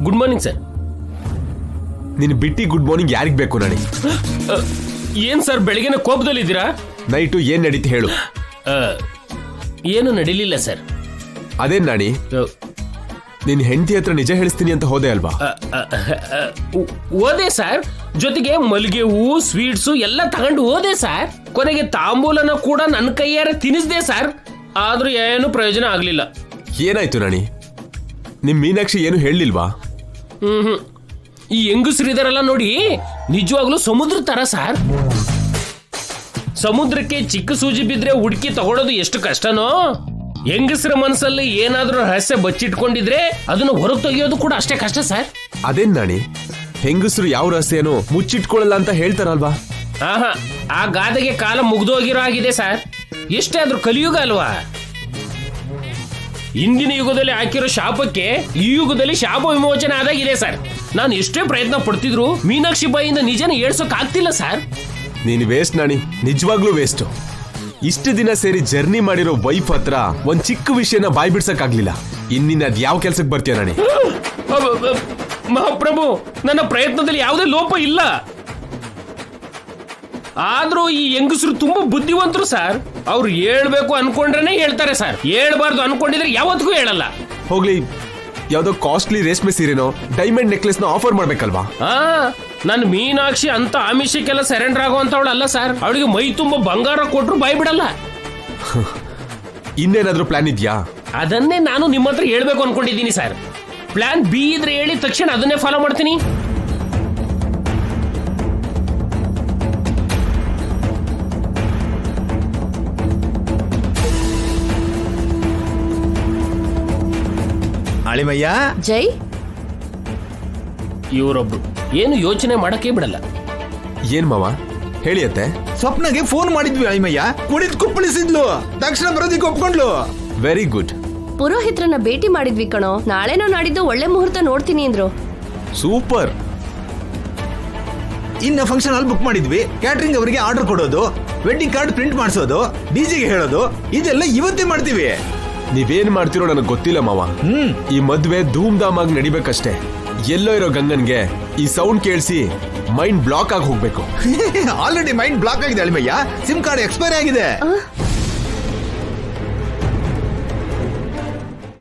Good morning sir. ನಿನ್ ಬಿಟ್ಟಿ good morning ಯಾರಿಗ್ ಬೇಕು ನಾಣಿ? ಏನ್ ಸರ್ ಬೆಳಗಿನ ಕೋಪದಲ್ಲಿದ್ದೀರಾ? ನೈಟು ಏನ್ ನಡೀತಿ ಹೇಳು. ಏನು ನಡೀಲಿಲ್ಲ ಸರ್. ಅದೇನ್ ನಾಣಿ, ನಿನ್ ಹೆಂಡತಿ ಹತ್ರ ನಿಜ ಹೇಳಿಸ್ತೀನಿ ಅಂತ ಹೋದೆ ಅಲ್ವಾ? ಓದೆ ಸರ್, ಜೊತೆಗೆ ಮಲ್ಲಿಗೆ ಹೂವು ಸ್ವೀಟ್ಸು ಎಲ್ಲ ತಗೊಂಡು ಹೋದೆ ಸರ್. ಕೊನೆಗೆ ತಾಂಬೂಲನ ಕೂಡ ನನ್ನ ಕೈಯಾರೆ ತಿನ್ನಿಸ್ದೆ ಸರ್. ಆದ್ರೂ ಏನು ಪ್ರಯೋಜನ ಆಗ್ಲಿಲ್ಲ. ಏನಾಯ್ತು ನಾಣಿ? ನಿಮ್ ಮೀನಾಕ್ಷಿ ಏನು ಹೇಳಲಿಲ್ವಾ? ಈ ಹೆಂಗಸರಿದಾರಲ್ಲ ನೋಡಿ, ನಿಜವಾಗ್ಲೂ ಸಮುದ್ರ ತರ ಸರ್. ಸಮುದ್ರಕ್ಕೆ ಚಿಕ್ಕ ಸೂಜಿ ಬಿದ್ರೆ ಹುಡುಕಿ ತಗೊಳ್ಳೋದು ಎಷ್ಟು ಕಷ್ಟನೋ, ಹೆಂಗಸರ ಮನಸ್ಸಲ್ಲಿ ಏನಾದ್ರೂ ರಹಸ್ಯ ಬಚ್ಚಿಟ್ಕೊಂಡಿದ್ರೆ ಅದನ್ನ ಹೊರಗೆ ತೆಗೆಯೋದು ಕೂಡ ಅಷ್ಟೇ ಕಷ್ಟ ಸರ್. ಅದೇನ್ ನಾಣಿ, ಹೆಂಗಸರು ಯಾವ ರಹಸ್ಯನೋ ಮುಚ್ಚಿಟ್ಕೊಳ್ಳಲ್ಲ ಅಂತ ಹೇಳ್ತಾರಲ್ವಾ? ಆಹಾ, ಆ ಗಾದೆಗೆ ಕಾಲ ಮುಗ್ದೋಗಿರೋ ಆಗಿದೆ ಸರ್. ಎಷ್ಟೇ ಆದ್ರೂ ಕಲಿಯುಗ ಅಲ್ವಾ? ಹಿಂದಿನ ಯುಗದಲ್ಲಿ ಹಾಕಿರೋ ಶಾಪಕ್ಕೆ ಈ ಯುಗದಲ್ಲಿ ಶಾಪ ವಿಮೋಚನೆ ಆದಾಗಿದೆ ಸರ್. ನಾನು ಎಷ್ಟೇ ಪ್ರಯತ್ನ ಪಡ್ತಿದ್ರು ಮೀನಾಕ್ಷಿ ಬಾಯಿಂದ ನಿಜನ ಹೇಳ್ಸೋಕ್ ಆಗ್ತಿಲ್ಲ ಸರ್. ನೀನ್ ವೇಸ್ಟ್ ನಾಣಿ, ನಿಜವಾಗ್ಲೂ ವೇಸ್ಟ್. ಇಷ್ಟು ದಿನ ಸೇರಿ ಜರ್ನಿ ಮಾಡಿರೋ ವೈಫ್ ಹತ್ರ ಒಂದ್ ಚಿಕ್ಕ ವಿಷಯನ ಬಾಯ್ ಬಿಡ್ಸಕ್ ಆಗ್ಲಿಲ್ಲ. ಇನ್ನಿನ ಅದ್ ಯಾವ ಕೆಲ್ಸಕ್ಕೆ ಬರ್ತೀಯ ನಾಣಿ? ಮಹಾಪ್ರಭು, ನನ್ನ ಪ್ರಯತ್ನದಲ್ಲಿ ಯಾವುದೇ ಲೋಪ ಇಲ್ಲ. ಆದ್ರೂ ಈ ಹೆಂಗಸರು ತುಂಬಾ ಬುದ್ಧಿವಂತರು ಸರ್. ಅವ್ರು ಹೇಳ್ಬೇಕು ಅನ್ಕೊಂಡ್ರೇನೆ ಹೇಳ್ತಾರೆ ಸರ್. ಹೇಳ್ಬಾರ್ದು ಅನ್ಕೊಂಡಿದ್ರೆ ಯಾವತ್ತಿಗೂ ಹೇಳಲ್ಲ. ಹೋಗ್ಲಿ, ಯಾವ್ದೋ ಕಾಸ್ಟ್ಲಿ ರೇಷ್ಮೆ ಸೀರೆನೋ ಡೈಮಂಡ್ ನೆಕ್ಲೆಸ್ ನ ಆಫರ್ ಮಾಡ್ಬೇಕಲ್ವಾ? ನನ್ ಮೀನಾಕ್ಷಿ ಅಂತ ಆಮಿಷಕ್ಕೆಲ್ಲ ಸರೆಂಡರ್ ಆಗುವಂತವಳು ಅಲ್ಲ ಸರ್. ಅವಳಿಗೆ ಮೈ ತುಂಬಾ ಬಂಗಾರ ಕೊಟ್ರು ಬಾಯ್ ಬಿಡಲ್ಲ. ಇನ್ನೇನಾದ್ರೂ ಪ್ಲಾನ್ ಇದ್ಯಾ? ಅದನ್ನೇ ನಾನು ನಿಮ್ಮ ಹತ್ರ ಹೇಳ್ಬೇಕು ಅನ್ಕೊಂಡಿದ್ದೀನಿ ಸರ್. ಪ್ಲಾನ್ ಬಿ ಇದ್ರೆ ಹೇಳಿ ತಕ್ಷಣ ಅದನ್ನೇ ಫಾಲೋ ಮಾಡ್ತೀನಿ. ಅಳಿಮಯ್ಯ. ಜೈ, ಇವರೊಬ್ರು ಏನು ಯೋಚನೆ ಮಾಡಕ್ಕೆ ಬಿಡಲ್ಲ. ಏನ್ ಮಾವ ಹೇಳಿಯತ್ತೆ? ಸ್ವಪ್ನಗೆ ಫೋನ್ ಮಾಡಿದ್ವಿ ಅಳಿಮಯ್ಯ, ಕುಡಿದ್ ಕುಪ್ಪಳಿಸಿದ್ಲು, ತಕ್ಷಣ ಬರೋದಿಕ್ಕೆ ಒಪ್ಕೊಂಡ್ಲು. Very good. ಪುರೋಹಿತ್ರನ್ನ ಭೇಟಿ ಮಾಡಿದ್ವಿ ಕಣೋ. ನಾಳೆನೋ ನಾಡಿದ್ದು ಒಳ್ಳೆ ಮುಹೂರ್ತ ನೋಡ್ತೀನಿ ಅಂದ್ರು. ಸೂಪರ್. ಇನ್ನ ಫಂಕ್ಷನ್ ಹಾಲ್ ಬುಕ್ ಮಾಡಿದ್ವಿ. ಕ್ಯಾಟರಿಂಗ್ ಅವರಿಗೆ ಆರ್ಡರ್ ಕೊಡೋದು, ವೆಡ್ಡಿಂಗ್ ಕಾರ್ಡ್ ಪ್ರಿಂಟ್ ಮಾಡಿಸೋದು, ಡಿಜೆಗೆ ಹೇಳೋದು, ಇದೆಲ್ಲ ಇವತ್ತೇ ಮಾಡ್ತೀವಿ. ನೀವೇನ್ ಮಾಡ್ತಿರೋ ನನಗೆ ಗೊತ್ತಿಲ್ಲ ಮಾವ. ಈ ಮದ್ವೆ ಧೂಮ್ ಧಾಮ್ ಆಗಿ ನಡಿಬೇಕಷ್ಟೇ. ಎಲ್ಲೋ ಇರೋ ಗಂಗನ್ಗೆ ಈ ಸೌಂಡ್ ಕೇಳಿಸಿ ಮೈಂಡ್ ಬ್ಲಾಕ್ ಆಗಿ ಹೋಗ್ಬೇಕು. ಆಲ್ರೆಡಿ ಮೈಂಡ್ ಬ್ಲಾಕ್ ಆಗಿದೆ ಅಳಿಮಯ್ಯ. ಸಿಮ್ ಕಾರ್ಡ್ ಎಕ್ಸ್ಪೈರ್ ಆಗಿದೆ.